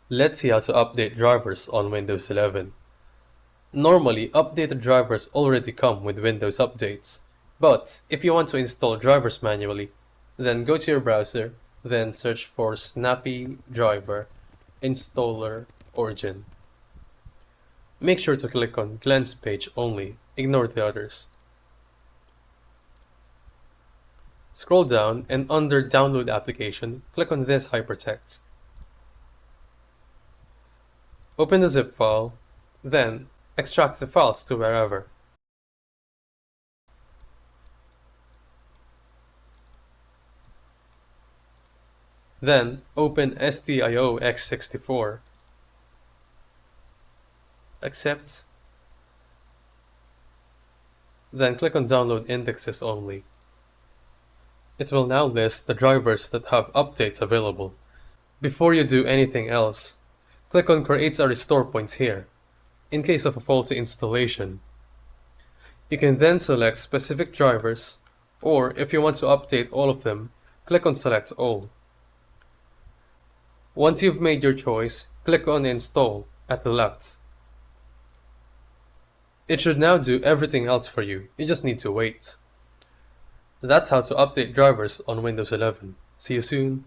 Let's see how to update drivers on Windows 11. Normally, updated drivers already come with Windows updates, but if you want to install drivers manually, then go to your browser, then search for Snappy Driver Installer Origin. Make sure to click on Cleanse page only, ignore the others. Scroll down and under Download Application, click on this hypertext. Open the zip file, then extract the files to wherever. Then open STIOX64. Accept. Then click on Download Indexes only. It will now list the drivers that have updates available. Before you do anything else, click on Create a Restore Points here, in case of a faulty installation. You can then select specific drivers, or if you want to update all of them, click on Select All. Once you've made your choice, click on Install at the left. It should now do everything else for you, you just need to wait. That's how to update drivers on Windows 11. See you soon.